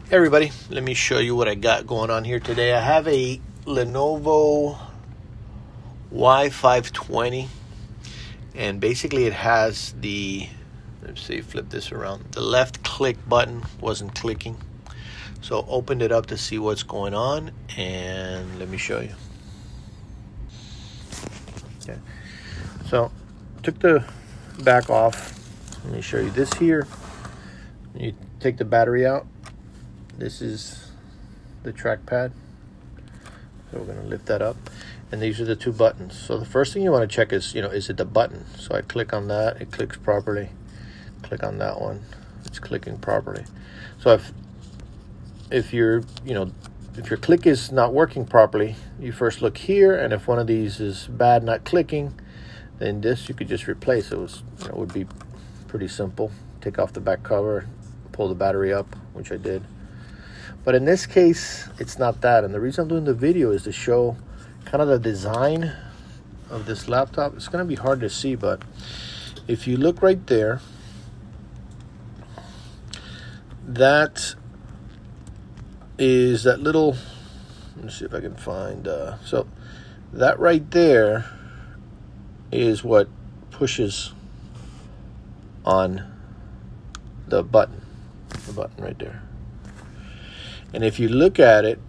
Hey everybody, let me show you what I got going on here today. I have a Lenovo Y520, and basically it has the, let's see, flip this around. The left click button wasn't clicking, so opened it up to see what's going on, and let me show you. Okay, so took the back off. Let me show you this here. You take the battery out. This is the trackpad. So we're going to lift that up. And these are the two buttons. So the first thing you want to check is, is it the button? So I click on that, it clicks properly. Click on that one, it's clicking properly. So if your click is not working properly, you first look here, and if one of these is bad, not clicking, then this you could just replace. It would be pretty simple. Take off the back cover, pull the battery up, which I did. But in this case, it's not that. And the reason I'm doing the video is to show kind of the design of this laptop. It's going to be hard to see, but if you look right there, that is that little, let me see if I can find, so that right there is what pushes on the button right there. And if you look at it,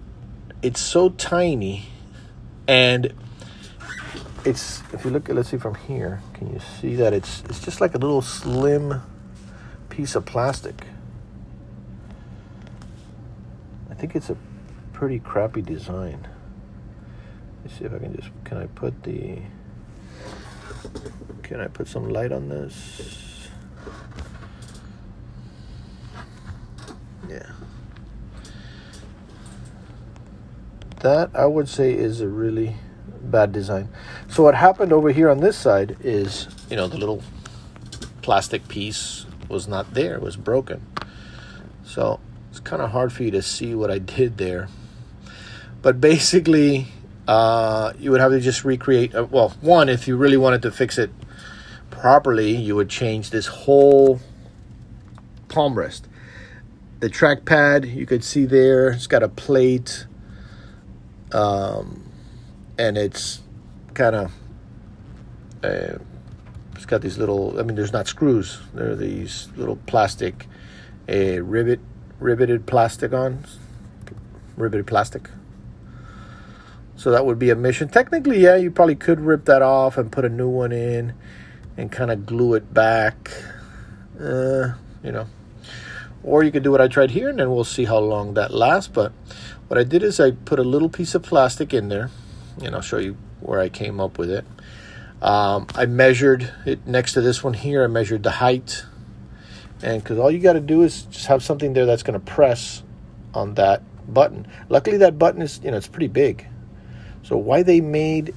it's so tiny, and if you look at, let's see from here, can you see that it's just like a little slim piece of plastic. I think it's a pretty crappy design. Let's see if I can I put some light on this? Yeah. That I would say is a really bad design. So what happened over here on this side is, the little plastic piece was not there, it was broken. So it's kind of hard for you to see what I did there. But basically, you would have to just recreate, one, if you really wanted to fix it properly, you would change this whole palm rest. The trackpad, you could see there, it's got a plate. And it's kind of, it's got these little, there's not screws. There are these little plastic, riveted plastic. So that would be a mission. Technically, yeah, you probably could rip that off and put a new one in and kind of glue it back, Or you could do what I tried here, and then we'll see how long that lasts. But what I did is I put a little piece of plastic in there, and I'll show you where I came up with it. I measured it next to this one here. I measured the height, and because all you got to do is just have something there that's going to press on that button. Luckily, that button is, it's pretty big. So why they made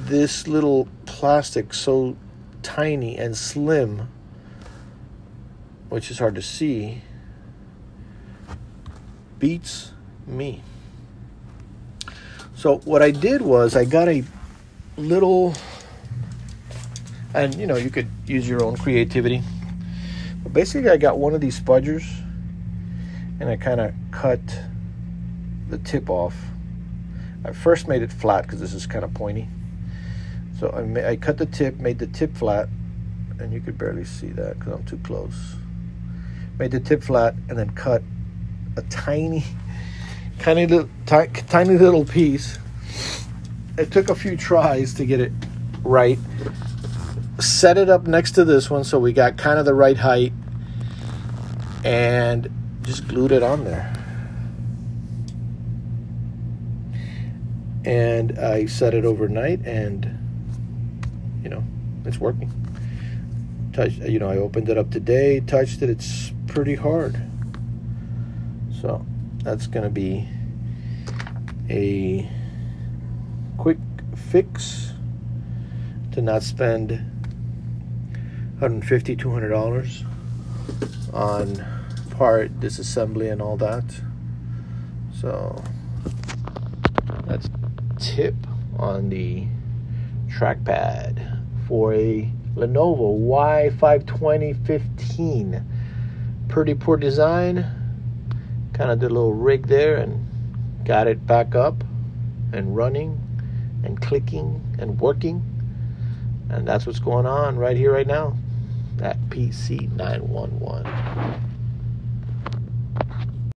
this little plastic so tiny and slim, which is hard to see, beats me. So what I did was I got a little, and you could use your own creativity, but basically I got one of these spudgers, and I kind of cut the tip off. I first made it flat because this is kind of pointy, so I cut the tip, made the tip flat, and you could barely see that because I'm too close. Made the tip flat, and then cut a tiny little piece. It took a few tries to get it right. Set it up next to this one so we got kind of the right height, and just glued it on there. And I set it overnight, and it's working. I opened it up today, touched it, it's pretty hard. So that's going to be a quick fix to not spend $150, $200 on part disassembly and all that. So that's tip on the trackpad for a Lenovo Y520 15. Pretty poor design. kind of did a little rig there and got it back up and running and clicking and working. And that's what's going on right here, right now at PC 911.